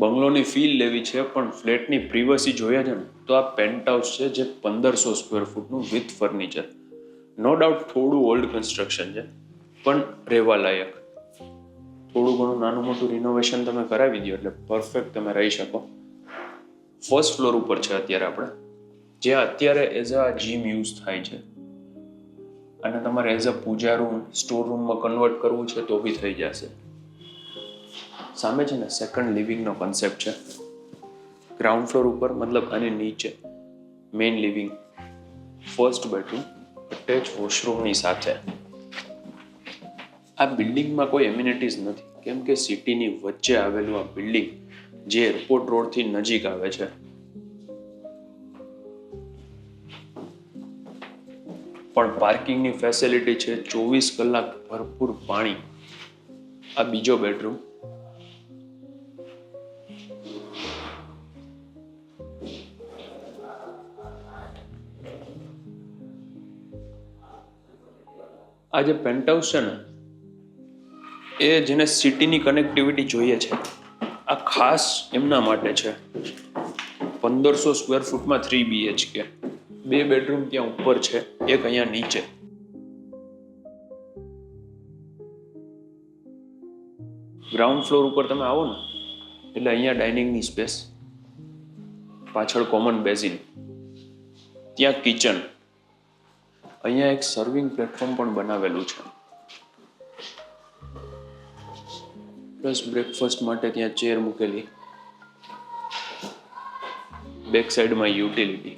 બંગલોની feel લેવી છે પણ ફ્લેટની પ્રિવસી જોયા છે ને તો આ પેન્ટ હાઉસ છે જે 1500 સ્ક્વેર ફૂટનું વિથ ફર્નિચર. નો ડાઉટ થોડું ઓલ્ડ કન્સ્ટ્રક્શન છે પણ રહેવા લાયક. થોડું ઘણું નાનું મોટું રિનોવેશન તમે કરાવી દો એટલે પરફેક્ટ તમે રહી શકો. ફર્સ્ટ ફ્લોર ઉપર છે અત્યારે આપણે, જે અત્યારે એઝ અ જીમ યુઝ થાય છે અને તમારે as a puja room store રૂમમાં કન્વર્ટ કરવું છે તો બી થઈ જશે. સામે છે ને સેકન્ડ લિવિંગનો કન્સેપ્ટ છે. ગ્રાઉન્ડ ફ્લોર ઉપર મતલબ આની નીચે main living, first bedroom, attach વોશરૂમની સાથે. આ બિલ્ડિંગમાં કોઈ એમ્યુનિટીઝ નથી કેમ કે સિટીની વચ્ચે આવેલું આ બિલ્ડિંગ જે એરપોર્ટ રોડથી નજીક આવે છે. પણ પાર્કિંગની ફેસિલિટી છે, 24 કલાક ભરપૂર પાણી. આ બીજો બેડરૂમ. આ જે પેન્ટ હાઉસ છે ને એ જેને સિટીની કનેક્ટિવિટી જોઈએ છે આ ખાસ એમના માટે છે. 1500 સ્ક્વેર ફૂટમાં 3 BHK, 2 બેડરૂમ ત્યાં ઉપર છે, એક અહીંયા નીચે. ગ્રાઉન્ડ ફ્લોર ઉપર તમે આવો ને એટલે અહીંયા ડાઇનિંગની સ્પેસ, પાછળ કોમન બેઝિન, ત્યાં કિચન, અહીંયા એક સર્વિંગ પ્લેટફોર્મ પણ બનાવેલું છે. પ્લસ બ્રેકફાસ્ટ માટે ત્યાં ચેર મૂકેલી, બેક સાઈડમાં યુટિલિટી.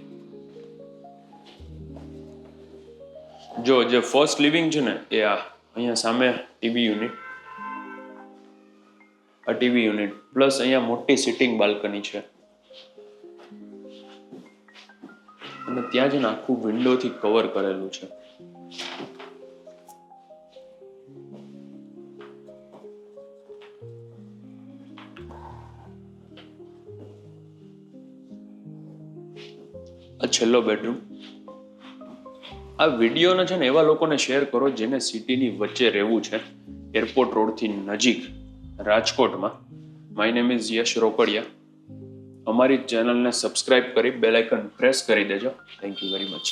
જો જે ફર્સ્ટ લિવિંગ છે ને એ આ અહીંયા સામે ટીવી યુનિટ, આ ટીવી યુનિટ પ્લસ અહીંયા મોટી સિટિંગ બાલ્કની છે અને ત્યાં છે ને આખું વિન્ડોથી કવર કરેલું છે. આ છેલ્લો બેડરૂમ. આ વિડીયોને છે ને એવા લોકોને શેર કરો જેને સિટીની વચ્ચે રહેવું છે, એરપોર્ટ રોડથી નજીક, રાજકોટમાં. માય નેમ ઇઝ યશ રોકડિયા. અમારી ચેનલને સબસ્ક્રાઇબ કરી બેલ આઇકન પ્રેસ કરી દેજો. Thank you very much.